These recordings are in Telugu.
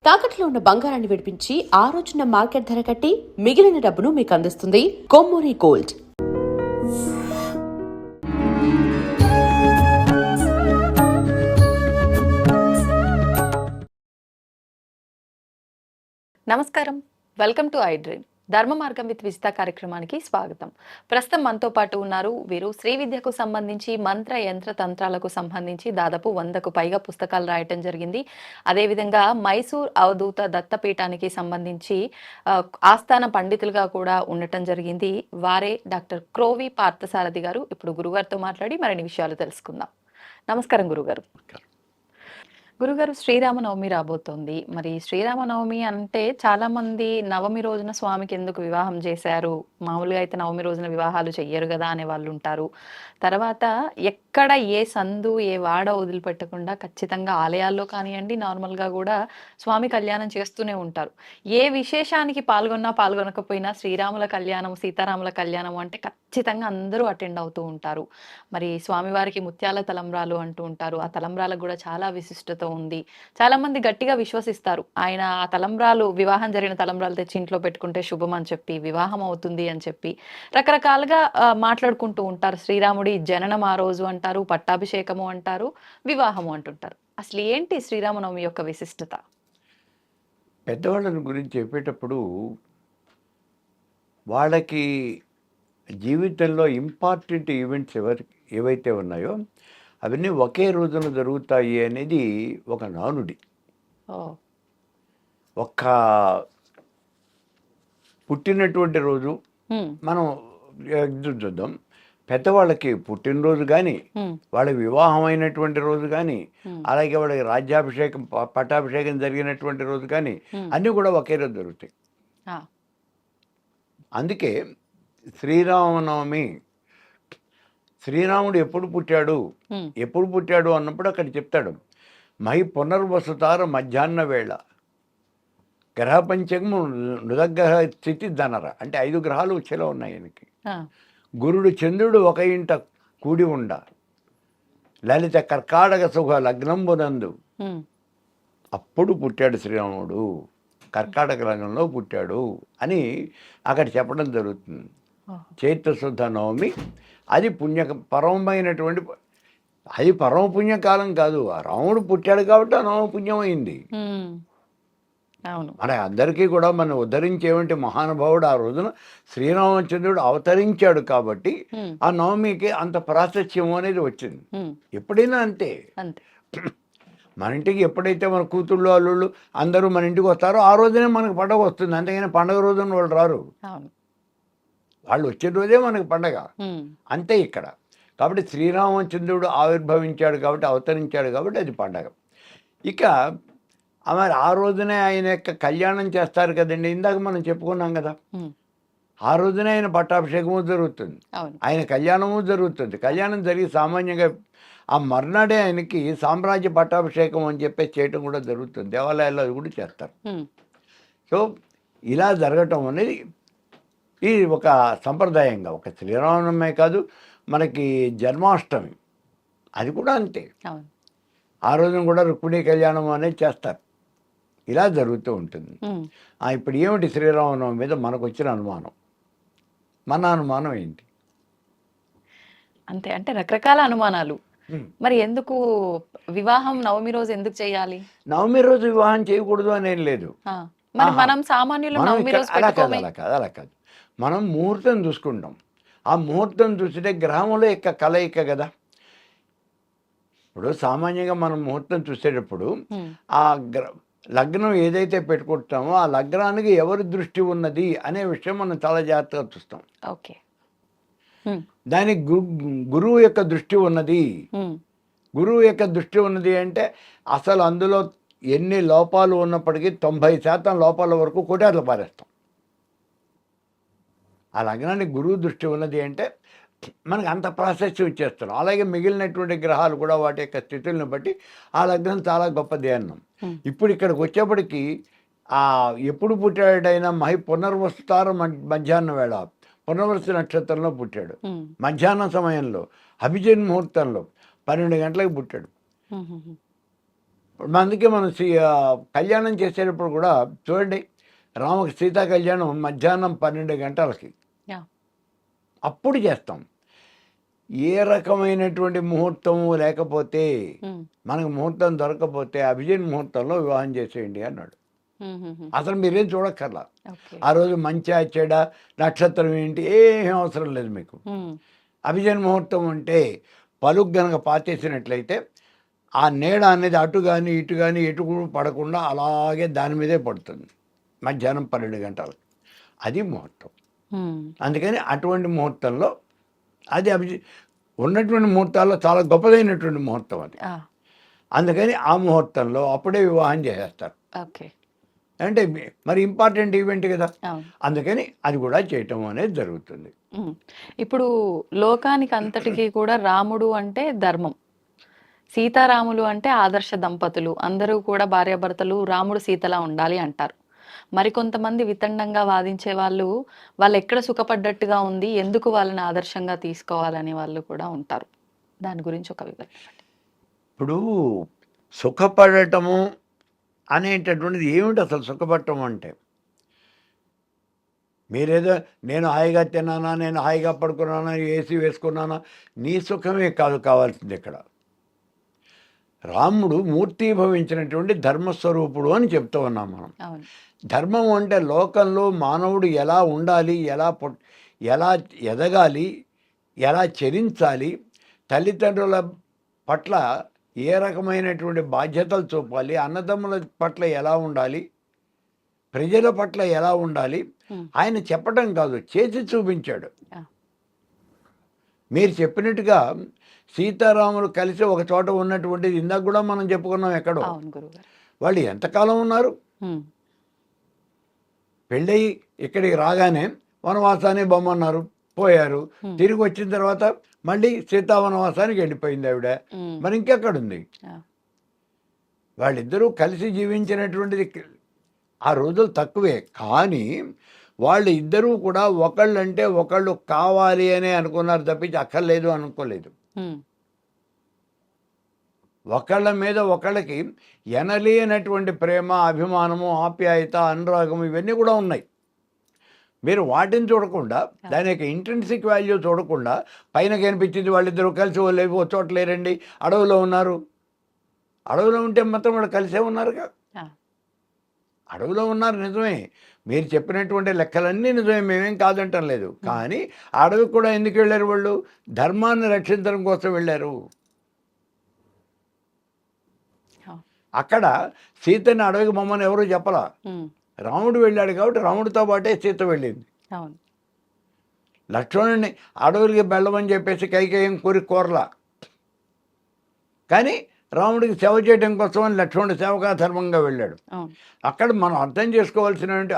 తాకట్లో ఉన్న బంగారాన్ని విడిపించి ఆ రోజున మార్కెట్ ధర కట్టి మిగిలిన డబ్బును మీకు అందిస్తుంది కొమ్మూరి గోల్డ్. నమస్కారం, వెల్కమ్ టు ఐ డ్రీమ్. ధర్మ మార్గం విత్ విజిత కార్యక్రమానికి స్వాగతం. ప్రస్తుతం మనతో పాటు ఉన్నారు వీరు శ్రీ విద్యకు సంబంధించి మంత్ర యంత్ర తంత్రాలకు సంబంధించి దాదాపు 100కు పైగా పుస్తకాలు రాయటం జరిగింది. అదేవిధంగా మైసూర్ అవధూత దత్తపీఠానికి సంబంధించి ఆస్థాన పండితులుగా కూడా ఉండటం జరిగింది. వారే డాక్టర్ క్రోవి పార్థసారథి గారు. ఇప్పుడు గురుగారితో మాట్లాడి మరిన్ని విషయాలు తెలుసుకుందాం. నమస్కారం గురుగారు. గురుగారు, శ్రీరామనవమి రాబోతోంది. మరి శ్రీరామనవమి అంటే చాలా మంది నవమి రోజున స్వామికి ఎందుకు వివాహం చేశారు, మామూలుగా అయితే నవమి రోజున వివాహాలు చెయ్యరు కదా అనే వాళ్ళు ఉంటారు. తర్వాత ఎక్కడ ఏ సందు ఏ వాడ వదిలిపెట్టకుండా ఖచ్చితంగా ఆలయాల్లో కానివ్వండి, నార్మల్గా కూడా స్వామి కళ్యాణం చేస్తూనే ఉంటారు. ఏ విశేషానికి పాల్గొనకపోయినా శ్రీరాముల కళ్యాణం, సీతారాముల కళ్యాణం అంటే ఖచ్చితంగా అందరూ అటెండ్ అవుతూ ఉంటారు. మరి స్వామివారికి ముత్యాల తలంబ్రాలు అంటూ ఉంటారు. ఆ తలంబ్రాలకు కూడా చాలా విశిష్టత ఉంది. చాలా మంది గట్టిగా విశ్వసిస్తారు, ఆయన ఆ తలంబ్రాలు, వివాహం జరిగిన తలంబ్రాలు తెచ్చి ఇంట్లో పెట్టుకుంటే శుభం అని చెప్పి, వివాహం అవుతుంది అని చెప్పి రకరకాలుగా మాట్లాడుకుంటూ ఉంటారు. శ్రీరాముడి జననం ఆ రోజు అంటారు, పట్టాభిషేకము అంటారు, వివాహము అంటుంటారు. అసలు ఏంటి శ్రీరామనవమి యొక్క విశిష్టత? పెద్దవాళ్ళని గురించి చెప్పేటప్పుడు వాళ్ళకి జీవితంలో ఇంపార్టెంట్ ఈవెంట్స్ ఏవైతే ఉన్నాయో అవన్నీ ఒకే రోజున జరుగుతాయి అనేది ఒక నానుడి. ఒక్క పుట్టినటువంటి రోజు మనం చూద్దాం. పెద్దవాళ్ళకి పుట్టినరోజు కానీ, వాళ్ళ వివాహం అయినటువంటి రోజు కానీ, అలాగే వాళ్ళకి రాజ్యాభిషేకం, పట్టాభిషేకం జరిగినటువంటి రోజు కానీ అన్నీ కూడా ఒకే రోజు జరుగుతాయి. అందుకే శ్రీరామనవమి, శ్రీరాముడు ఎప్పుడు పుట్టాడు అన్నప్పుడు అక్కడ చెప్తాడు, మహి పునర్వసుతార మధ్యాహ్న వేళ గ్రహ పంచకము నృదగ్రహ స్థితి ధనర. అంటే 5 గ్రహాలు వచ్చేలా ఉన్నాయి ఆయనకి. గురుడు చంద్రుడు ఒక ఇంట కూడి ఉండ, లలిత కర్కాటక సుఖ లగ్నంబునందు. అప్పుడు పుట్టాడు శ్రీరాముడు, కర్కాటక లగ్నంలో పుట్టాడు అని అక్కడ చెప్పడం జరుగుతుంది. చైత్రశుద్ధ నవమి అది పరమైనటువంటి, అది పరమ పుణ్యకాలం కాదు. రాముడు పుట్టాడు కాబట్టి ఆ నవమి పుణ్యమైంది. మన అందరికీ కూడా మనం ఉద్ధరించేవంటి మహానుభావుడు ఆ రోజున శ్రీరామచంద్రుడు అవతరించాడు కాబట్టి ఆ నవమికి అంత ప్రాశస్త్యం అనేది వచ్చింది. ఎప్పుడైనా అంతే. మన ఇంటికి ఎప్పుడైతే మన కూతుళ్ళు అల్లుళ్ళు అందరూ మన ఇంటికి వస్తారో ఆ రోజునే మనకు పండగ వస్తుంది. అంతేగాని పండగ రోజున వాళ్ళు రారు. వాళ్ళు వచ్చే రోజే మనకు పండగ. అంతే ఇక్కడ. కాబట్టి శ్రీరామచంద్రుడు ఆవిర్భవించాడు కాబట్టి, అవతరించాడు కాబట్టి అది పండగ. ఇక మరి ఆ రోజునే ఆయన యొక్క కళ్యాణం చేస్తారు కదండి. ఇందాక మనం చెప్పుకున్నాం కదా, ఆ రోజునే ఆయన పట్టాభిషేకము జరుగుతుంది, ఆయన కళ్యాణము జరుగుతుంది. కళ్యాణం జరిగి సామాన్యంగా ఆ మర్నాడే ఆయనకి సామ్రాజ్య పట్టాభిషేకం అని చెప్పేసి చేయటం కూడా జరుగుతుంది. దేవాలయాల్లో అది కూడా చేస్తారు. సో ఇలా జరగటం అనేది ఇది ఒక సంప్రదాయంగా, ఒక శ్రీరామనవమే కాదు, మనకి జన్మాష్టమి అది కూడా అంతే. ఆ రోజున కూడా రుక్మిణీ కళ్యాణం అనేది చేస్తారు. ఇలా జరుగుతూ ఉంటుంది. ఇప్పుడు ఏమిటి శ్రీరామనవమి మీద మనకు వచ్చిన అనుమానం? మన అనుమానం ఏంటి? అంతే, అంటే రకరకాల అనుమానాలు. మరి ఎందుకు వివాహం నవమి రోజు ఎందుకు చేయాలి? నవమి రోజు వివాహం చేయకూడదు అని ఏం లేదు. మనం సామాన్యులు అలా కాదు. మనం ముహూర్తం చూసుకుంటాం. ఆ ముహూర్తం చూస్తే గ్రహముల యొక్క కలయిక కదా. ఇప్పుడు సామాన్యంగా మనం ముహూర్తం చూసేటప్పుడు ఆ లగ్నం ఏదైతే పెట్టుకుంటామో ఆ లగ్నానికి ఎవరి దృష్టి ఉన్నది అనే విషయం మనం చాలా జాగ్రత్తగా చూస్తాం. దానికి గురువు యొక్క దృష్టి ఉన్నది. గురువు యొక్క దృష్టి ఉన్నది అంటే అసలు అందులో ఎన్ని లోపాలు ఉన్నప్పటికీ 90% లోపాల వరకు కొట్టేట్లు పారేస్తాం. ఆ లగ్నానికి గురువు దృష్టి ఉన్నది అంటే మనకు అంత ప్రాశస్త్యం ఇచ్చేస్తున్నాం. అలాగే మిగిలినటువంటి గ్రహాలు కూడా వాటి యొక్క స్థితులను బట్టి ఆ లగ్నం చాలా గొప్పది అన్నాం. ఇప్పుడు ఇక్కడికి వచ్చేప్పటికీ ఎప్పుడు పుట్టాడైనా మహి పునర్వసుతార మధ్యాహ్న వేళ, పునర్వసు నక్షత్రంలో పుట్టాడు. మధ్యాహ్నం సమయంలో అభిజిన్ ముహూర్తంలో 12 గంటలకు పుట్టాడు. అందుకే మనం కళ్యాణం చేసేటప్పుడు కూడా చూడండి, రామకి సీతా కళ్యాణం మధ్యాహ్నం 12 గంటలకి యా. అప్పుడు చేస్తాం. ఏ రకమైనటువంటి ముహూర్తము లేకపోతే, మనకు ముహూర్తం దొరకకపోతే అభిజిన్ ముహూర్తంలో వివాహం చేసేయండి అన్నాడు. అసలు మీరేం చూడక్కర్లా. ఆ రోజు మంచి చెడ నక్షత్రం ఏంటి ఏం అవసరం లేదు మీకు. అభిజిన్ ముహూర్తం అంటే పలుకు గనక పాతేసినట్లయితే ఆ నీడ అనేది అటు కానీ ఇటు కానీ ఎటు కూడా పడకుండా అలాగే దాని మీదే పడుతుంది మధ్యాహ్నం 12 గంటలు. అది ముహూర్తం. అందుకని అటువంటి ముహూర్తంలో అది ఉన్నటువంటి ముహూర్తాల్లో చాలా గొప్పదైనటువంటి ముహూర్తం అది. అందుకని ఆ ముహూర్తంలో అప్పుడే వివాహం చేసేస్తారు. అంటే మరి ఇంపార్టెంట్ ఈవెంట్ కదా, అందుకని అది కూడా చేయటం అనేది జరుగుతుంది. ఇప్పుడు లోకానికి అంతటికీ కూడా రాముడు అంటే ధర్మం, సీతారాములు అంటే ఆదర్శ దంపతులు, అందరూ కూడా భార్యాభర్తలు రాముడు సీతలా ఉండాలి అంటారు. మరికొంతమంది వితండంగా వాదించే వాళ్ళు ఎక్కడ సుఖపడ్డట్టుగా ఉంది, ఎందుకు వాళ్ళని ఆదర్శంగా తీసుకోవాలని వాళ్ళు కూడా ఉంటారు. దాని గురించి ఒక వివరణ. ఇప్పుడు సుఖపడటము అనేటటువంటిది ఏమిటి? అసలు సుఖపడటం అంటే మీరేదో నేను హాయిగా తిన్నానా, నేను హాయిగా పడుకున్నానా, ఏసీ వేసుకున్నానా, నీ సుఖమే కాదు కావాల్సింది ఇక్కడ. రాముడు మూర్తీభవించినటువంటి ధర్మస్వరూపుడు అని చెప్తూ ఉన్నాం మనం. ధర్మం అంటే లోకంలో మానవుడు ఎలా ఉండాలి, ఎలా ఎదగాలి, ఎలా చరించాలి, తల్లిదండ్రుల పట్ల ఏ రకమైనటువంటి బాధ్యతలు చూపాలి, అన్నదమ్ముల పట్ల ఎలా ఉండాలి, ప్రజల పట్ల ఎలా ఉండాలి, ఆయన చెప్పటం కాదు చేసి చూపించాడు. మీరు చెప్పినట్టుగా సీతారాములు కలిసి ఒక చోట ఉన్నటువంటిది ఇందాక కూడా మనం చెప్పుకున్నాం. ఎక్కడో వాళ్ళు ఎంతకాలం ఉన్నారు? పెళ్ళయి ఇక్కడికి రాగానే వనవాసాన్ని బొమ్మన్నారు, పోయారు. తిరిగి వచ్చిన తర్వాత మళ్ళీ సీతావనవాసానికి వెళ్ళిపోయింది ఆవిడ. మరి ఇంకెక్కడుంది? వాళ్ళిద్దరూ కలిసి జీవించినటువంటిది ఆ రోజులు తక్కువే, కానీ వాళ్ళు ఇద్దరూ కూడా ఒకళ్ళంటే ఒకళ్ళు కావాలి అనే అనుకున్నారు తప్పించి అక్కర్లేదు అనుకోలేదు. ఒకళ్ళ మీద ఒకళ్ళకి ఎనలేనటువంటి ప్రేమ, అభిమానము, ఆప్యాయత, అనురాగము ఇవన్నీ కూడా ఉన్నాయి. మీరు వాటిని చూడకుండా, దాని యొక్క ఇంట్రెన్సిక్ వాల్యూ చూడకుండా పైన కనిపించింది వాళ్ళిద్దరూ కలిసి ఓ చోట లేరండి, అడవిలో ఉన్నారు. అడవిలో ఉంటే మాత్రం వాళ్ళు కలిసే ఉన్నారుగా. అడవిలో ఉన్నారు నిజమే, మీరు చెప్పినటువంటి లెక్కలన్నీ నిజమే, మేమేం కాదంటం లేదు. కానీ అడవికి కూడా ఎందుకు వెళ్ళారు? వాళ్ళు ధర్మాన్ని రక్షించడం కోసం వెళ్ళారు. అక్కడ సీతని అడవికి బొమ్మని ఎవరు చెప్పలా, రాముడు వెళ్ళాడు కాబట్టి రాముడితో పాటే సీత వెళ్ళింది. లక్ష్మణుడిని అడవులకి వెళ్ళమని చెప్పేసి కైకేయం కోరలా, కానీ రాముడికి సేవ చేయడం కోసం అని లక్ష్మణుడు సేవకా ధర్మంగా వెళ్ళాడు. అక్కడ మనం అర్థం చేసుకోవాల్సినటువంటి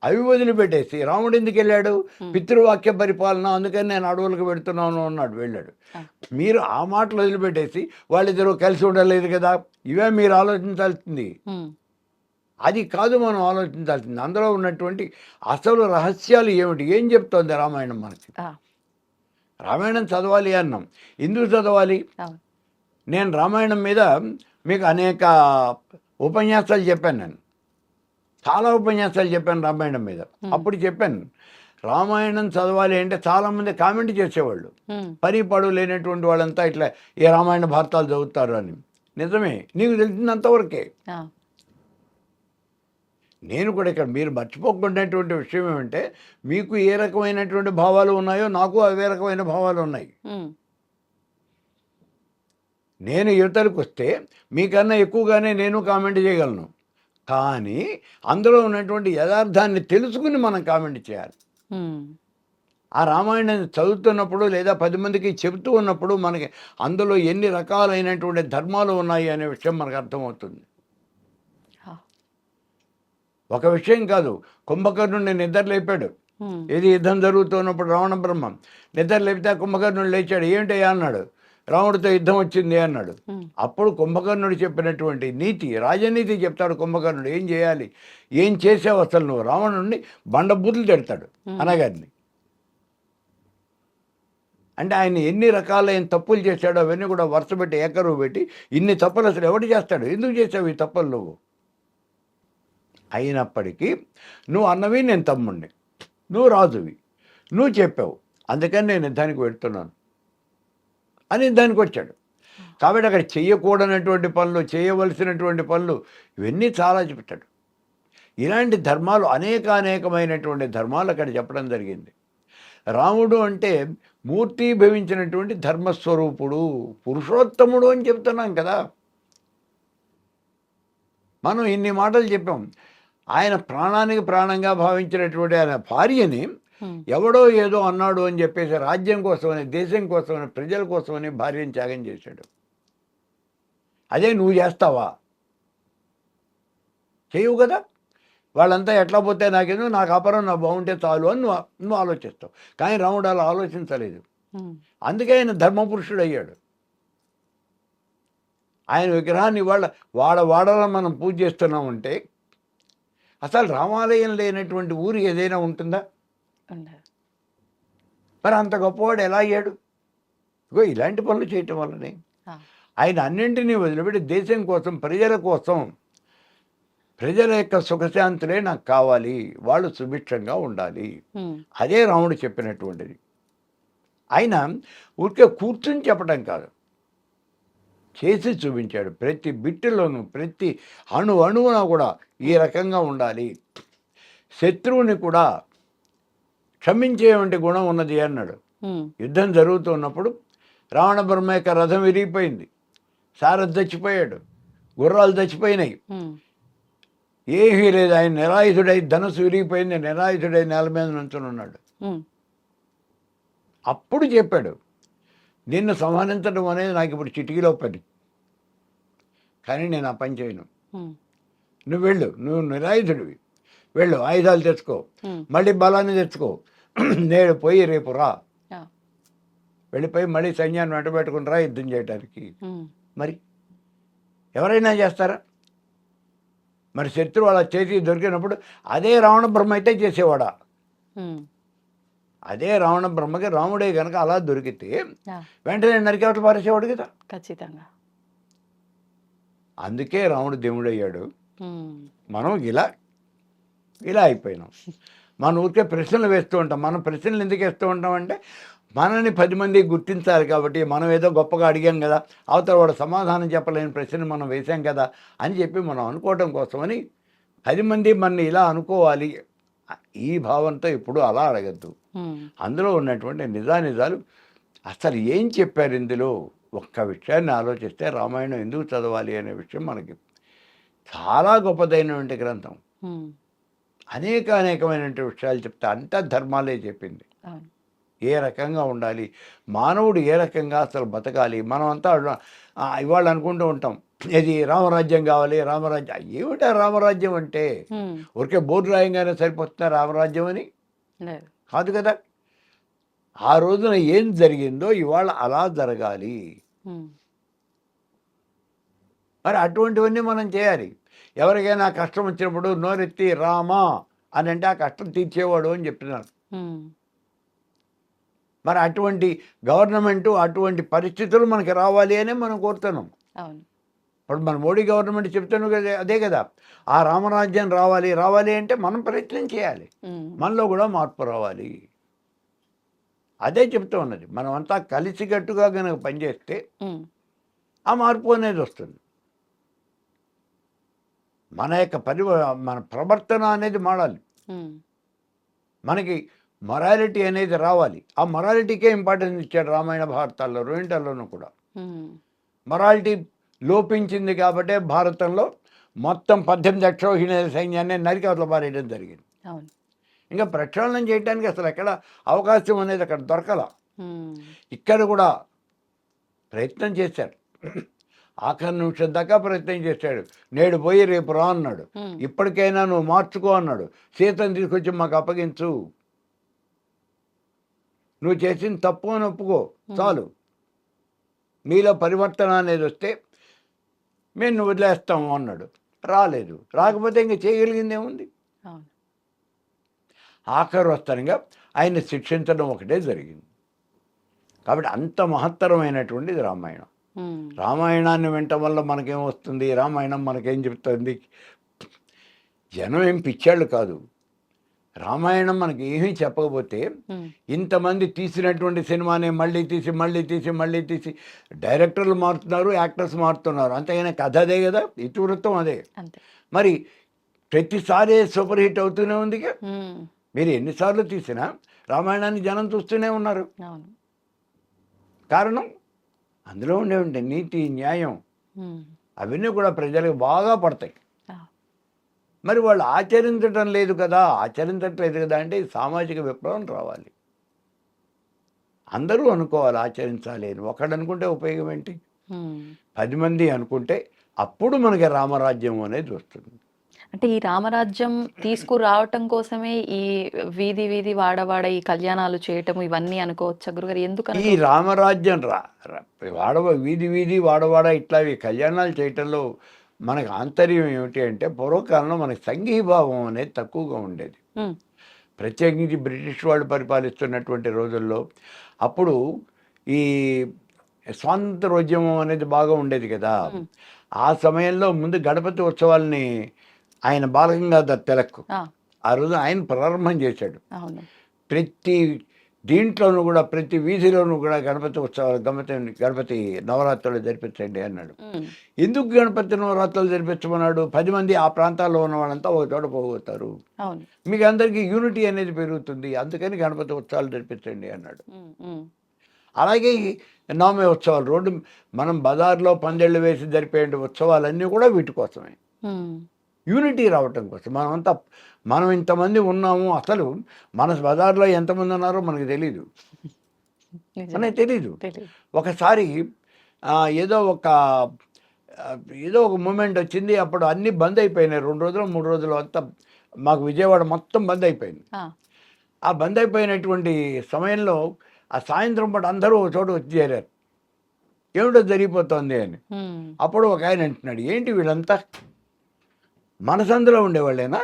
అవి వదిలిపెట్టేసి రాముడు ఎందుకు వెళ్ళాడు? పితృవాక్య పరిపాలన, అందుకని నేను అడవులకు పెడుతున్నాను అన్నాడు, వెళ్ళాడు. మీరు ఆ మాటలు వదిలిపెట్టేసి వాళ్ళిద్దరూ కలిసి ఉండలేదు కదా, ఇవే మీరు ఆలోచించాల్సింది. అది కాదు మనం ఆలోచించాల్సింది. అందులో ఉన్నటువంటి అసలు రహస్యాలు ఏమిటి, ఏం చెప్తోంది రామాయణం మనకి? రామాయణం చదవాలి అన్నాం. ఎందుకు చదవాలి? నేను రామాయణం మీద మీకు అనేక ఉపన్యాసాలు చెప్పాను. నేను చాలా ఉపన్యాసాలు చెప్పాను రామాయణం మీద. అప్పుడు చెప్పాను, రామాయణం చదవాలి అంటే చాలామంది కామెంట్ చేసేవాళ్ళు, పని పడు లేనటువంటి వాళ్ళంతా ఇట్లా ఏ రామాయణ భారతాలు చదువుతారు అని. నిజమే, నీకు తెలిసినంతవరకే. నేను కూడా ఇక్కడ మీరు మర్చిపోకున్నటువంటి విషయం ఏమంటే, మీకు ఏ రకమైనటువంటి భావాలు ఉన్నాయో నాకు అవే రకమైన భావాలు ఉన్నాయి. నేను యువతలకు వస్తే మీకన్నా ఎక్కువగానే నేను కామెంట్ చేయగలను, కానీ అందులో ఉన్నటువంటి యథార్థాన్ని తెలుసుకుని మనం కామెంట్ చేయాలి. ఆ రామాయణాన్ని చదువుతున్నప్పుడు లేదా 10 మందికి చెబుతూ ఉన్నప్పుడు మనకి అందులో ఎన్ని రకాలైనటువంటి ధర్మాలు ఉన్నాయి అనే విషయం మనకు అర్థమవుతుంది. ఒక విషయం కాదు, కుంభకర్ణుడిని నిద్ర లేపాడు. ఇది యుద్ధం జరుగుతున్నప్పుడు రావణ బ్రహ్మం నిద్ర లేపితే కుంభకర్ణుడు లేచాడు. ఏమిటయ్యా అన్నాడు. రాముడితో యుద్ధం వచ్చింది అన్నాడు. అప్పుడు కుంభకర్ణుడు చెప్పినటువంటి నీతి, రాజనీతి చెప్తాడు కుంభకర్ణుడు. ఏం చేయాలి, ఏం చేసావు అసలు నువ్వు? రావణుడిని బండబూతులు తిడతాడు అనగారిని. అంటే ఆయన ఎన్ని రకాలైన తప్పులు చేశాడో అవన్నీ కూడా వరుస పెట్టి ఏకరువు పెట్టి ఇన్ని తప్పులు అసలు ఎవడు చేస్తాడు, ఎందుకు చేసావు ఈ తప్పులు నువ్వు? అయినప్పటికీ నువ్వు అన్నవి నేను తమ్ముడిని, నువ్వు రాజువి, నువ్వు చెప్పావు, అందుకని నేను యుద్ధానికి వెళ్తున్నాను అని యుద్ధానికి వచ్చాడు. కాబట్టి అక్కడ చేయకూడనటువంటి పనులు, చేయవలసినటువంటి పనులు ఇవన్నీ చాలా చెప్తాడు. ఇలాంటి ధర్మాలు అనేకమైనటువంటి ధర్మాలు అక్కడ చెప్పడం జరిగింది. రాముడు అంటే మూర్తి భవించినటువంటి ధర్మస్వరూపుడు, పురుషోత్తముడు అని చెప్తున్నాం కదా. మనం ఇన్ని మాటలు చెప్పాం. ఆయన ప్రాణానికి ప్రాణంగా భావించినటువంటి ఆయన భార్యని ఎవడో ఏదో అన్నాడు అని చెప్పేసి రాజ్యం కోసమని, దేశం కోసమని, ప్రజల కోసమని భార్యను త్యాగం చేశాడు. అదే నువ్వు చేస్తావా? చేయవు కదా. వాళ్ళంతా ఎట్లా పోతే నాకేదో, నాకు అపరం నా బాగుంటే చాలు అని నువ్వు ఆలోచిస్తావు. కానీ రాముడు అలా ఆలోచించలేదు. అందుకే ఆయన ధర్మపురుషుడు అయ్యాడు. ఆయన విగ్రహాన్ని వాడలో మనం పూజ చేస్తున్నామంటే అసలు రామాలయం లేనటువంటి ఊరు ఏదైనా ఉంటుందా? మరి అంత గొప్పవాడు ఎలా అయ్యాడు? ఇగో ఇలాంటి పనులు చేయటం వల్లనే ఆయన అన్నింటినీ వదిలిపెట్టి దేశం కోసం, ప్రజల కోసం, ప్రజల యొక్క సుఖశాంతులే నాకు కావాలి, వాళ్ళు సుభిక్షంగా ఉండాలి. అదే రాముడు చెప్పినటువంటిది. ఆయన ఊరికే కూర్చుని చెప్పడం కాదు, చేసి చూపించాడు. ప్రతి బిట్టులోనూ, ప్రతి అణువున కూడా ఈ రకంగా ఉండాలి, శత్రువుని కూడా క్షమించేటువంటి గుణం ఉన్నది అన్నాడు. యుద్ధం జరుగుతున్నప్పుడు రావణ బ్రహ్మ యొక్క రథం విరిగిపోయింది, సారథి చచ్చిపోయాడు, గుర్రాలు చచ్చిపోయినాయి, ఏమీ లేదు. ఆయన నిరాయుధుడై, ధనుసు విరిగిపోయింది, నిరాయుధుడై నేల మీద నుంచుని ఉన్నాడు. అప్పుడు చెప్పాడు, నిన్ను సంహరించడం అనేది నాకు ఇప్పుడు చిటికీలో పని, కానీ నేను ఆ పని చేయను. నువ్వు వెళ్ళు, నువ్వు నిరాయుధుడివి, వెళ్ళు, ఆయుధాలు తెచ్చుకో, మళ్ళీ బలాన్ని తెచ్చుకో, నేడు పోయి రేపు రా, వెళ్ళిపోయి మళ్ళీ సైన్యాన్ని వెంట పెట్టుకుని రా యుద్ధం చేయడానికి. మరి ఎవరైనా చేస్తారా? మరి శత్రువు అలా చేసి దొరికినప్పుడు అదే రావణ బ్రహ్మ అయితే చేసేవాడా? అదే రావణ బ్రహ్మకి రాముడే కనుక అలా దొరికితే వెంటనే నరికేవట్లు పారేసేవాడు కదా. ఖచ్చితంగా. అందుకే రాముడు దేవుడయ్యాడు. మనం ఇలా అయిపోయినాం. మన ఊరికే ప్రశ్నలు వేస్తూ ఉంటాం. మనం ప్రశ్నలు ఎందుకు వేస్తూ ఉంటాం అంటే మనని 10 మంది గుర్తించాలి కాబట్టి. మనం ఏదో గొప్పగా అడిగాం కదా, అవతల వాడు సమాధానం చెప్పలేని ప్రశ్న మనం వేసాం కదా అని చెప్పి మనం అనుకోవటం కోసమని 10 మంది మన ఇలా అనుకోవాలి ఈ భావంతో ఎప్పుడు అలా అడగద్దు. అందులో ఉన్నటువంటి నిజాలు అసలు ఏం చెప్పారు ఇందులో ఒక్క విషయాన్ని ఆలోచిస్తే రామాయణం ఎందుకు చదవాలి అనే విషయం మనకి చాలా గొప్పదైనటువంటి గ్రంథం. అనేకమైనటువంటి విషయాలు చెప్తే అంతా ధర్మాలే చెప్పింది. ఏ రకంగా ఉండాలి, మానవుడు ఏ రకంగా అసలు బతకాలి. మనం అంతా ఇవాళ అనుకుంటూ ఉంటాం, ఇది రామరాజ్యం కావాలి, రామరాజ్యం. ఏమిటా రామరాజ్యం అంటే? ఊరికే బోర్డు రాయంగానే సరిపోతున్నా రామరాజ్యం అని కాదు కదా. ఆ రోజున ఏం జరిగిందో ఇవాళ అలా జరగాలి. మరి అటువంటివన్నీ మనం చేయాలి. ఎవరికైనా కష్టం వచ్చినప్పుడు నోరెత్తి రామా అని అంటే ఆ కష్టం తీర్చేవాడు అని చెప్తున్నారు. మరి అటువంటి గవర్నమెంటు, అటువంటి పరిస్థితులు మనకి రావాలి అనే మనం కోరుతున్నాం. ఇప్పుడు మన మోడీ గవర్నమెంట్ చెప్తాను కదా, అదే కదా, ఆ రామరాజ్యం రావాలి అంటే మనం ప్రయత్నం చేయాలి, మనలో కూడా మార్పు రావాలి. అదే చెప్తూ ఉన్నది. మనం అంతా కలిసికట్టుగా కనుక పనిచేస్తే ఆ మార్పు అనేది వస్తుంది. మన యొక్క మన ప్రవర్తన అనేది మారాలి, మనకి మొరాలిటీ అనేది రావాలి. ఆ మొరాలిటీకే ఇంపార్టెన్స్ ఇచ్చాడు రామాయణ భారతాల్లో, రెండింటిలోనూ కూడా. మొరాలిటీ లోపించింది కాబట్టే భారతంలో మొత్తం 18 అక్షోహిణి సైన్యాన్ని నరికవతల పారేయడం జరిగింది. ఇంకా ప్రక్షాళన చేయడానికి అసలు ఎక్కడ అవకాశం అనేది అక్కడ దొరకల. ఇక్కడ కూడా ప్రయత్నం చేశారు, ఆఖరి నిమిషం దాకా ప్రయత్నం చేశాడు. నేడు పోయి రేపు రా అన్నాడు. ఇప్పటికైనా నువ్వు మార్చుకో అన్నాడు. సీతను తీసుకొచ్చి మాకు అప్పగించు, నువ్వు చేసిన తప్పు అని ఒప్పుకో చాలు, మీలో పరివర్తన అనేది వస్తే మేము వదిలేస్తాము అన్నాడు. రాలేదు. రాకపోతే ఇంకా చేయగలిగింది ఏముంది? ఆఖరు వస్తానుగా ఆయన శిక్షించడం ఒకటే జరిగింది. కాబట్టి అంత మహత్తరమైనటువంటిది రామాయణం. రామాయణాన్ని వినటం వల్ల మనకేం వస్తుంది, రామాయణం మనకేం చెప్తుంది? జనం ఏం పిచ్చాళ్ళు కాదు. రామాయణం మనకి ఏమీ చెప్పకపోతే ఇంతమంది తీసినటువంటి సినిమాని మళ్ళీ తీసి డైరెక్టర్లు మారుతున్నారు, యాక్టర్స్ మారుతున్నారు, అంతేగాని కథ అదే కదా, ఇతివృత్తం అదే. మరి ప్రతిసారి సూపర్ హిట్ అవుతూనే ఉంది. మీరు ఎన్నిసార్లు తీసినా రామాయణాన్ని జనం చూస్తూనే ఉన్నారు. కారణం అందులో ఉండే నీతి, న్యాయం అవన్నీ కూడా ప్రజలకు బాగా పడతాయి. మరి వాళ్ళు ఆచరించట్లేదు కదా అంటే సామాజిక విప్లవం రావాలి. అందరూ అనుకోవాలి ఆచరించాలి అని. ఒకడు అనుకుంటే ఉపయోగం ఏంటి? 10 మంది అనుకుంటే అప్పుడు మనకి రామరాజ్యం అనేది వస్తుంది. అంటే ఈ రామరాజ్యం తీసుకురావటం కోసమే ఈ వీధి వాడవాడ ఈ కళ్యాణాలు చేయటం ఇవన్నీ అనుకోవచ్చా గురుగారు? ఎందుకు ఈ రామరాజ్యం వీధి వాడవాడ ఇట్లా ఈ కళ్యాణాలు చేయటంలో మనకు ఆంతర్యం ఏమిటి అంటే, పూర్వకాలంలో మనకి సంఘీభావం అనేది తక్కువగా ఉండేది. ప్రత్యేకించి బ్రిటిష్ వాళ్ళు పరిపాలిస్తున్నటువంటి రోజుల్లో అప్పుడు ఈ స్వాతంత్రోద్యమం అనేది బాగా ఉండేది కదా. ఆ సమయంలో ముందు గణపతి ఉత్సవాల్ని ఆయన బాలగంగాధర్ తిలక్ ఆ రోజు ఆయన ప్రారంభం చేశాడు. ప్రతి దీంట్లోనూ కూడా, ప్రతి వీధిలోనూ కూడా గణపతి ఉత్సవాలు, గణపతి నవరాత్రులు జరిపించండి అన్నాడు. ఎందుకు గణపతి నవరాత్రులు జరిపించమన్నాడు? 10 మంది ఆ ప్రాంతాల్లో ఉన్న వాళ్ళంతా ఒక చోట పోగొతారు, మీకు అందరికీ యూనిటీ అనేది పెరుగుతుంది, అందుకని గణపతి ఉత్సవాలు జరిపించండి అన్నాడు. అలాగే నవమి ఉత్సవాలు, మనం బజార్లో పందేళ్ళు వేసి జరిపే ఉత్సవాలన్నీ కూడా వీటి కోసమే, యూనిటీ రావటం కోసం. మనం ఇంతమంది ఉన్నాము, అసలు మన బజార్లో ఎంతమంది ఉన్నారో మనకు తెలీదు. ఒకసారి ఏదో ఒక మూమెంట్ వచ్చింది, అప్పుడు అన్నీ బంద్ అయిపోయినాయి. 2 రోజులు 3 రోజులు అంతా మాకు విజయవాడ మొత్తం బంద్ అయిపోయింది. ఆ బంద్ అయిపోయినటువంటి సమయంలో ఆ సాయంత్రం పాటు అందరూ ఒక చోట వచ్చి చేరారు, ఏమిటో జరిగిపోతుంది అని. అప్పుడు ఒక ఆయన అంటున్నాడు, ఏంటి వీళ్ళంతా మనసందులో ఉండేవాళ్ళేనా?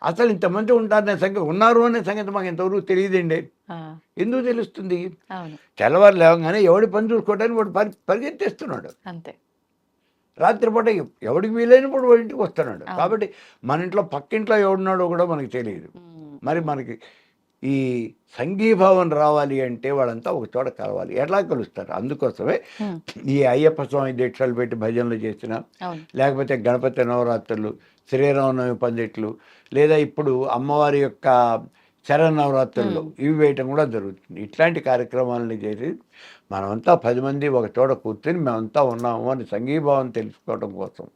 అసలు ఇంతమంది ఉన్నారు అనే సంగతి మాకు ఇంతవరకు తెలియదండి. ఎందుకు తెలుస్తుంది? తెల్లవారు లేవగానే ఎవడి పని చూసుకోవడానికి వాడు పరిగెత్తేస్తున్నాడు. రాత్రిపూట ఎవడికి వీలైనప్పుడు వాడి ఇంటికి వస్తున్నాడు. కాబట్టి మన ఇంట్లో పక్కింట్లో ఎవడున్నాడో కూడా మనకి తెలియదు. మరి మనకి ఈ సంఘీభావం రావాలి అంటే వాళ్ళంతా ఒక చోట కలవాలి. ఎట్లా కలుస్తారు? అందుకోసమే ఈ అయ్యప్ప స్వామి దీక్షలు పెట్టి భజనలు చేసిన, లేకపోతే గణపతి నవరాత్రులు, శ్రీరామనవమి పందిట్లు, లేదా ఇప్పుడు అమ్మవారి యొక్క శరన్నవరాత్రుల్లో ఇవి వేయటం కూడా జరుగుతుంది. ఇట్లాంటి కార్యక్రమాలను చేసి మనమంతా 10 మంది ఒక చోట కూర్చొని మేమంతా ఉన్నాము అని సంఘీభావం తెలుసుకోవడం కోసం,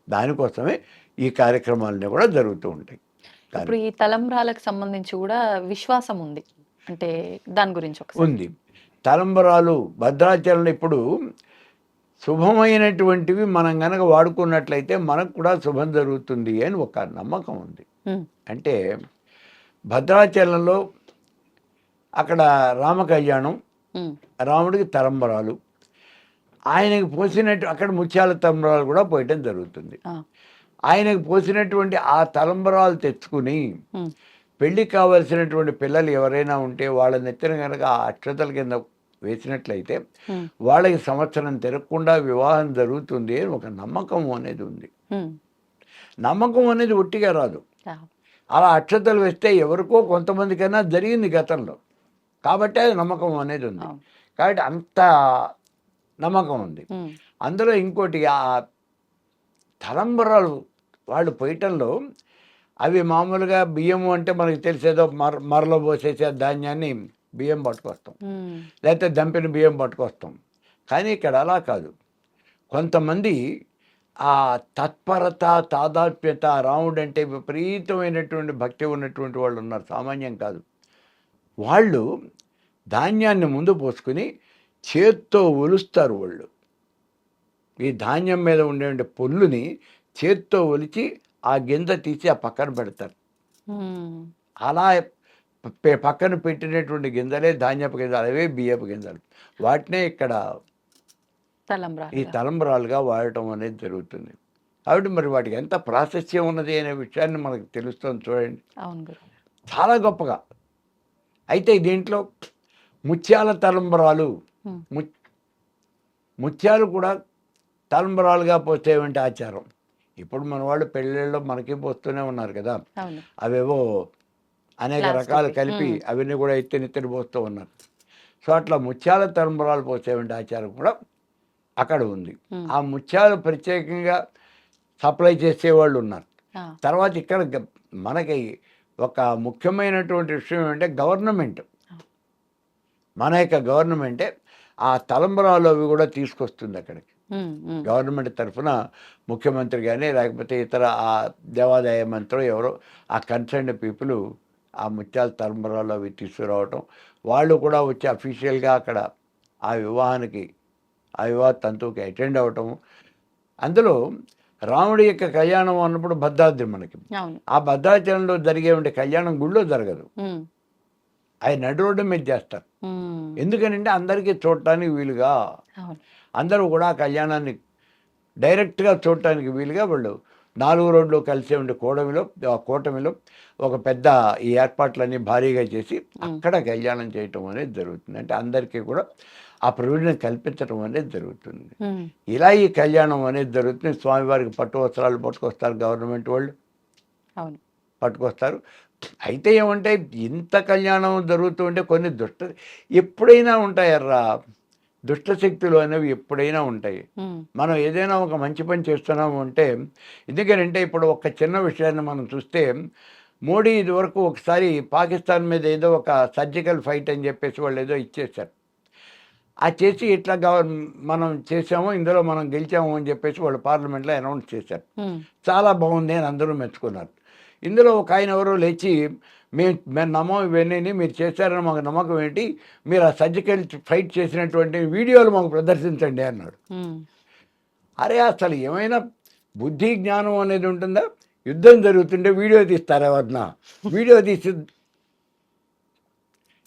దానికోసమే ఈ కార్యక్రమాలన్నీ కూడా జరుగుతూ ఉంటాయి. ఇప్పుడు ఈ తలంబ్రాలకు సంబంధించి కూడా విశ్వాసం ఉంది అంటే దాని గురించి ఉంది. తలంబ్రాలు భద్రాచలంలో ఇప్పుడు శుభమైనటువంటివి మనం కనుక వాడుకున్నట్లయితే మనకు కూడా శుభం జరుగుతుంది అని ఒక నమ్మకం ఉంది. అంటే భద్రాచలంలో అక్కడ రామ కళ్యాణం, రాముడికి తలంబ్రాలు, ఆయనకి పోసినట్టు అక్కడ ముత్యాల తలంబ్రాలు కూడా పోయటం జరుగుతుంది. ఆయనకు పోసినటువంటి ఆ తలంబరాలు తెచ్చుకుని పెళ్లికి కావలసినటువంటి పిల్లలు ఎవరైనా ఉంటే వాళ్ళ నెత్తిన కనుక ఆ అక్షతల కింద వేసినట్లయితే వాళ్ళకి సంవత్సరం తిరగకుండా వివాహం జరుగుతుంది అని ఒక నమ్మకం అనేది ఉంది. నమ్మకం అనేది ఒట్టిగా రాదు. అలా అక్షతలు వేస్తే ఎవరికో కొంతమందికైనా జరిగింది గతంలో, కాబట్టి అది నమ్మకం అనేది ఉంది. కాబట్టి అంత నమ్మకం ఉంది. అందులో ఇంకోటి, ఆ తలంబరాలు వాళ్ళు పోయటంలో అవి మామూలుగా బియ్యము అంటే మనకి తెలిసేదో మరలో పోసేసే ధాన్యాన్ని బియ్యం పట్టుకొస్తాం, లేకపోతే దంపిన బియ్యం పట్టుకొస్తాం. కానీ ఇక్కడ అలా కాదు. కొంతమంది ఆ తత్పరత, తాదాత్మ్యత, రాముడు అంటే విపరీతమైనటువంటి భక్తి ఉన్నటువంటి వాళ్ళు ఉన్నారు, సామాన్యం కాదు. వాళ్ళు ధాన్యాన్ని ముందు పోసుకుని చేత్తో ఒలుస్తారు. వాళ్ళు ఈ ధాన్యం మీద ఉండే పొల్లుని చేత్తో ఒలిచి ఆ గింజ తీసి ఆ పక్కన పెడతారు. అలా పక్కన పెట్టినటువంటి గింజలే ధాన్యపు గింజలు, అవే బియ్యపు గింజలు. వాటినే ఇక్కడ ఈ తలంబ్రాలుగా వాడటం అనేది జరుగుతుంది. కాబట్టి మరి వాటికి ఎంత ప్రాశస్త్యం ఉన్నది అనే విషయాన్ని మనకు తెలుస్తుంది. చూడండి, చాలా గొప్పగా. అయితే దీంట్లో ముత్యాల తలంబరాలు, ఉమ్, ముత్యాలు కూడా తలంబరాలుగా పోసేవంటి ఆచారం. ఇప్పుడు మన వాళ్ళు పెళ్ళిళ్ళలో మనకి పోస్తూనే ఉన్నారు కదా, అవును. అవేవో అనేక Plastic. రకాలు కలిపి అవన్నీ కూడా ఎత్తినెత్తిని పోస్తూ ఉన్నారు. సో అట్లా ముత్యాల తలంబరాలు పోసేవంటి ఆచారం కూడా అక్కడ ఉంది. ఆ ముత్యాలు ప్రత్యేకంగా సప్లై చేసేవాళ్ళు ఉన్నారు. ఆ, తర్వాత ఇక్కడ మనకి ఒక ముఖ్యమైనటువంటి విషయం ఏంటంటే గవర్నమెంట్, మన యొక్క గవర్నమెంటే ఆ తలంబరాలు అవి కూడా తీసుకొస్తుంది అక్కడికి. ఉమ్, ఉమ్, గవర్నమెంట్ తరఫున ముఖ్యమంత్రి కానీ లేకపోతే ఇతర ఆ దేవాదాయ మంత్రి ఎవరో ఆ కన్సర్న్ పీపుల్ ఆ ముత్యాల తలంబరాలు అవి తీసుకురావటం, వాళ్ళు కూడా వచ్చి అఫీషియల్గా అక్కడ ఆ వివాహానికి ఆ వివాహ తంతువుకి అటెండ్ అవ్వటం. అందులో రాముడి యొక్క కళ్యాణం అన్నప్పుడు భద్రాద్రి మనకి, అవును. ఆ భద్రాచలంలో జరిగే కళ్యాణం గుళ్ళో జరగదు, ఉమ్, అది నడి రోడ్డు మీద చేస్తారు. ఉమ్, ఎందుకనంటే అందరికీ చూడటానికి వీలుగా, అవును. అందరూ కూడా ఆ కళ్యాణాన్ని డైరెక్ట్గా చూడటానికి వీలుగా వాళ్ళు 4 రోడ్లు కలిసే ఉండే కూటమిలో ఒక పెద్ద ఈ ఏర్పాట్లన్నీ భారీగా చేసి అక్కడ కళ్యాణం చేయటం అనేది జరుగుతుంది. అంటే అందరికీ కూడా ఆ ప్రయోజనం కల్పించడం అనేది జరుగుతుంది. ఉమ్, ఇలా ఈ కళ్యాణం అనేది జరుగుతుంది. స్వామివారికి పట్టు వస్త్రాలు పట్టుకొస్తారు గవర్నమెంట్ వాళ్ళు, అవును. పట్టుకొస్తారు. అయితే ఏమంటే ఇంత కళ్యాణం జరుగుతుంటే కొన్ని ఎప్పుడైనా ఉంటాయర్రా, దుష్టశక్తులు అనేవి ఎప్పుడైనా ఉంటాయి. ఉమ్, మనం ఏదైనా ఒక మంచి పని చేస్తున్నాము అంటే, ఎందుకంటే ఇప్పుడు ఒక చిన్న విషయాన్ని మనం చూస్తే, మోడీ ఇదివరకు ఒకసారి పాకిస్తాన్ మీద ఏదో ఒక సర్జికల్ ఫైట్ అని చెప్పేసి వాళ్ళు ఏదో ఇచ్చేశారు. ఆ చేసి ఇట్లా మనం చేసాము, ఇందులో మనం గెలిచాము అని చెప్పేసి వాళ్ళు పార్లమెంట్లో అనౌన్స్ చేశారు. ఉమ్, చాలా బాగుంది అని అందరూ మెచ్చుకున్నారు. ఇందులో ఒక ఆయన ఎవరో లేచి, మేము నమ్మం ఇవన్నీ మీరు చేశారని మాకు నమ్మకం ఏంటి, మీరు ఆ సర్జికల్ ఫైట్ చేసినటువంటి వీడియోలు మాకు ప్రదర్శించండి అన్నాడు. ఉమ్, అరే అసలు ఏమైనా బుద్ధి జ్ఞానం అనేది ఉంటుందా? యుద్ధం జరుగుతుంటే వీడియో తీస్తారా ఎవరన్నా? వీడియో తీసి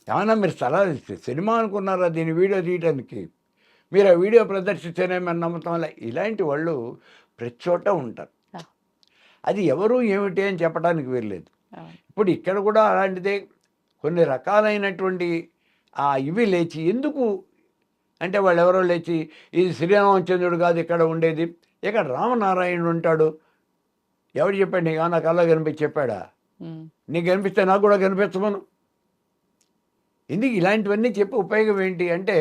ఏమన్నా మీరు సినిమా అనుకున్నారా దీన్ని వీడియో తీయడానికి? మీరు ఆ వీడియో ప్రదర్శిస్తేనే మన నమ్మటం వల్ల ఇలాంటి వాళ్ళు ప్రతి చోట ఉంటారు. అది ఎవరు ఏమిటి అని చెప్పడానికి వీల్లేదు. ఇప్పుడు ఇక్కడ కూడా అలాంటిదే కొన్ని రకాలైనటువంటి ఇవి లేచి, ఎందుకు అంటే వాళ్ళు ఎవరో లేచి ఇది శ్రీరామచంద్రుడు కాదు ఇక్కడ ఉండేది, ఇక్కడ రామనారాయణుడు ఉంటాడు. ఎవరు చెప్పాడు నీకు? నా కళ్ళ కనిపించి చెప్పాడా? నీకు కనిపిస్తే నాకు కూడా కనిపించమను. ఎందుకు ఇలాంటివన్నీ చెప్పి ఉపయోగం ఏంటి అంటే,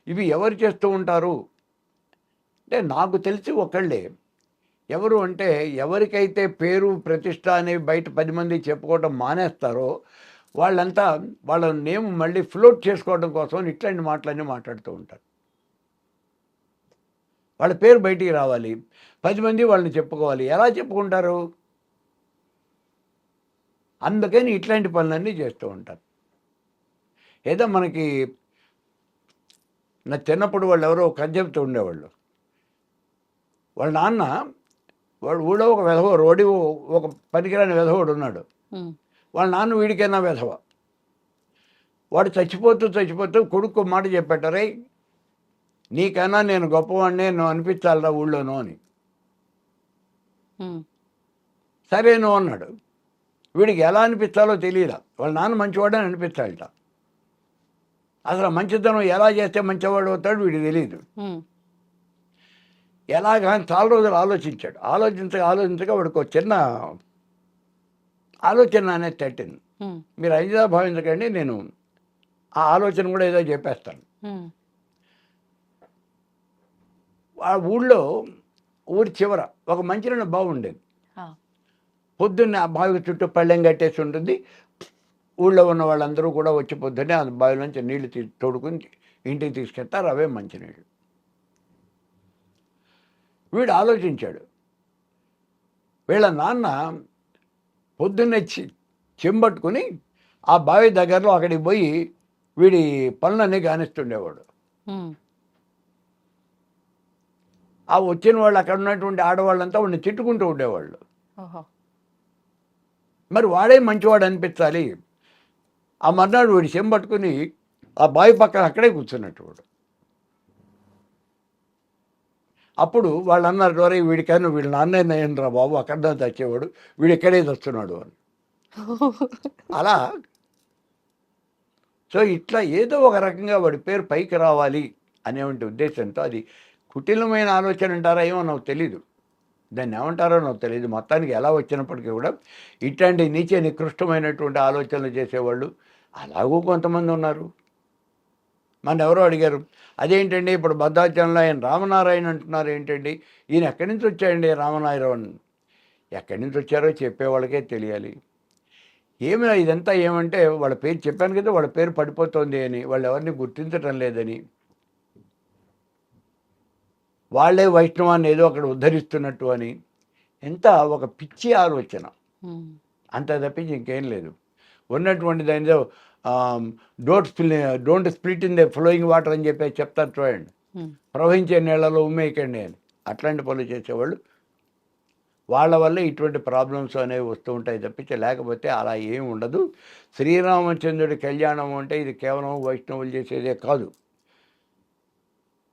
ఇవి ఎవరు చేస్తూ ఉంటారు అంటే నాకు తెలిసి ఒకళ్ళే. ఎవరు అంటే, ఎవరికైతే పేరు ప్రతిష్ట అనేవి బయట 10 మంది చెప్పుకోవడం మానేస్తారో వాళ్ళంతా వాళ్ళ నేమ్ మళ్ళీ ఫ్లోట్ చేసుకోవడం కోసం ఇట్లాంటి మాటలన్నీ మాట్లాడుతూ ఉంటారు. వాళ్ళ పేరు బయటికి రావాలి, 10 మంది వాళ్ళని చెప్పుకోవాలి. ఎలా చెప్పుకుంటారు? అందుకని ఇట్లాంటి పనులన్నీ చేస్తూ ఉంటారు. ఏదో మనకి నా చిన్నప్పుడు వాళ్ళు ఎవరో కథ చెప్తూ ఉండేవాళ్ళు. వాళ్ళ నాన్న వాడు ఊళ్ళో ఒక వెధవ, రోడ్డు ఒక పనికిరాని వెధవుడు ఉన్నాడు. వాళ్ళ నాన్న వీడికైనా వెధవ. వాడు చచ్చిపోతూ కొడుకు మాట చెప్పాటరే, నీకైనా నేను గొప్పవాడినే, నువ్వు అనిపించాలరా ఊళ్ళోనూ అని. సరేను అన్నాడు. వీడికి ఎలా అనిపించాలో తెలియదా. వాళ్ళ నాన్న మంచివాడని అనిపించాలట. అసలు మంచితనం ఎలా చేస్తే మంచివాడు అవుతాడు వీడికి తెలియదు. ఎలాగా చాలా రోజులు ఆలోచించాడు. ఆలోచించగా వాడికి ఒక చిన్న ఆలోచన అనేది తట్టింది. మీరు అయిందా భావించకండి, నేను ఆ ఆలోచన కూడా ఏదో చెప్పేస్తాను. ఆ ఊళ్ళో ఊరి చివర ఒక మంచినీళ్ళ బావి ఉండేది. పొద్దున్నే ఆ బావికి చుట్టూ పళ్ళెం కట్టేసి ఉంటుంది. ఊళ్ళో ఉన్న వాళ్ళందరూ కూడా వచ్చి పొద్దున్నే ఆ బావిలోంచి నీళ్లు తోడుకుని ఇంటికి తీసుకెళ్తారు. అవే మంచినీళ్ళు. వీడు ఆలోచించాడు. వీళ్ళ నాన్న పొద్దున్నే చెంబట్టుకుని ఆ బావి దగ్గరలో అక్కడికి పోయి వీడి పనులన్నీ కానిస్తుండేవాడు. ఆ వచ్చిన వాళ్ళు అక్కడ ఉన్నటువంటి ఆడవాళ్ళంతా వాడిని తిట్టుకుంటూ ఉండేవాళ్ళు. మరి వాడే మంచివాడు అనిపించాలి. ఆ మర్నాడు వీడి చెంబట్టుకుని ఆ బావి పక్కన అక్కడే కూర్చున్నట్టు వాడు. అప్పుడు వాళ్ళు అన్నారు, డోరే వీడికైనా వీళ్ళ నాన్న రా బాబు, అక్కడ తెచ్చేవాడు, వీడు ఎక్కడే వస్తున్నాడు అని. అలా సో ఇట్లా ఏదో ఒక రకంగా వాడి పేరు పైకి రావాలి అనేటువంటి ఉద్దేశంతో, అది కుటిలమైన ఆలోచన అంటారా ఏమో నాకు తెలీదు, దాన్ని ఏమంటారో నాకు తెలియదు. మొత్తానికి ఎలా వచ్చినప్పటికీ కూడా ఇట్లాంటి నీచ నికృష్టమైనటువంటి ఆలోచనలు చేసేవాళ్ళు అలాగూ కొంతమంది ఉన్నారు. మన ఎవరో అడిగారు, అదేంటండి ఇప్పుడు భద్రాచలంలో ఆయన రామనారాయణ అంటున్నారు ఏంటండి, ఈయన ఎక్కడి నుంచి వచ్చాయండి రామనారాయణ? ఎక్కడి నుంచి వచ్చారో చెప్పేవాళ్ళకే తెలియాలి. ఏమి ఇదంతా ఏమంటే వాళ్ళ పేరు చెప్పాను కదా, వాళ్ళ పేరు పడిపోతుంది అని, వాళ్ళు ఎవరిని గుర్తించడం లేదని, వాళ్ళే వైష్ణవాన్ని ఏదో అక్కడ ఉద్ధరిస్తున్నట్టు అని, ఎంత ఒక పిచ్చి ఆలోచన, అంత తప్పించి ఇంకేం లేదు. ఉన్నటువంటి దానిలో don't split in the flowing water అని చెప్పి చెప్తారు చూడండి, ప్రవహించే నీళ్ళలో ఉమ్మేయకండి అని. అట్లాంటి పనులు చేసేవాళ్ళు, వాళ్ళ వల్ల ఇటువంటి ప్రాబ్లమ్స్ అనేవి వస్తూ ఉంటాయి తప్పించి లేకపోతే అలా ఏమి ఉండదు. శ్రీరామచంద్రుడి కళ్యాణం అంటే ఇది కేవలం వైష్ణవులు చేసేదే కాదు.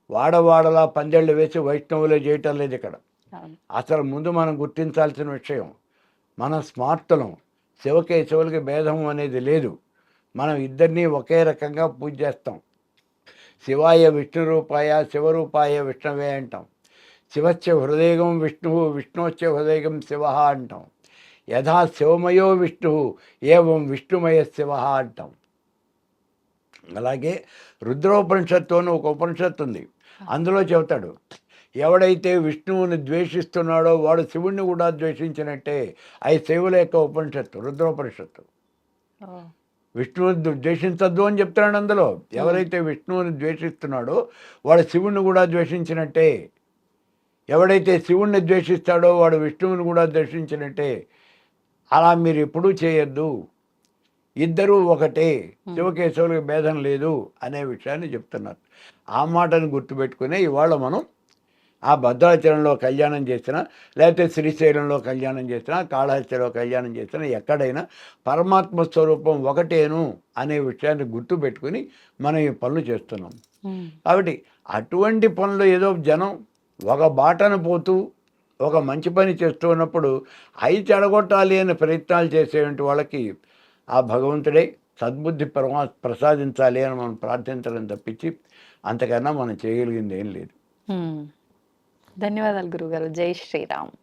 వాడవాడలా పందెళ్ళు వేసి వైష్ణవులే చేయటం లేదు ఇక్కడ. అసలు ముందు మనం గుర్తించాల్సిన విషయం, మనం స్మార్తులం, శివకేశవులకి భేదం అనేది లేదు. మనం ఇద్దరినీ ఒకే రకంగా పూజ చేస్తాం. శివాయ విష్ణు రూపాయ శివరూపాయ విష్ణవే అంటాం. శివస్య హృదయం విష్ణువు విష్ణువస్య హృదయం శివ అంటాం. యథా శివమయో విష్ణు ఏవం విష్ణుమయ శివ అంటాం. అలాగే రుద్రోపనిషత్తు అని ఒక ఉపనిషత్తు ఉంది, అందులో చెబుతాడు, ఎవడైతే విష్ణువుని ద్వేషిస్తున్నాడో వాడు శివుణ్ణి కూడా ద్వేషించినట్టే. అది శివుల యొక్క ఉపనిషత్తు, రుద్రోపనిషత్తు. విష్ణువుని ద్వేషించద్దు అని చెప్తున్నాడు అందులో. ఎవరైతే విష్ణువుని ద్వేషిస్తున్నాడో వాడు శివుణ్ణి కూడా ద్వేషించినట్టే. ఎవడైతే శివుణ్ణి ద్వేషిస్తాడో వాడు విష్ణువుని కూడా ద్వేషించినట్టే. అలా మీరు ఎప్పుడూ చేయొద్దు, ఇద్దరూ ఒకటే, శివకేశవులకు భేదం లేదు అనే విషయాన్ని చెప్తున్నారు. ఆ మాటను గుర్తుపెట్టుకునే ఇవాళ మనం ఆ భద్రాచలంలో కళ్యాణం చేసినా, లేకపోతే శ్రీశైలంలో కళ్యాణం చేసినా, కాళహస్తిలో కళ్యాణం చేసినా, ఎక్కడైనా పరమాత్మ స్వరూపం ఒకటేను అనే విషయాన్ని గుర్తుపెట్టుకుని మనం ఈ పనులు చేస్తున్నాం. కాబట్టి అటువంటి పనులు ఏదో జనం ఒక బాటను పోతూ ఒక మంచి పని చేస్తూ ఉన్నప్పుడు అవి చెడగొట్టాలి అనే ప్రయత్నాలు చేసేటువంటి వాళ్ళకి ఆ భగవంతుడే సద్బుద్ధి ప్రసాదించాలి అని మనం ప్రార్థించడం తప్పించి అంతకన్నా మనం చేయగలిగింది ఏం లేదు. ధన్యవాదాలు గురుగారు. జై శ్రీరామ్.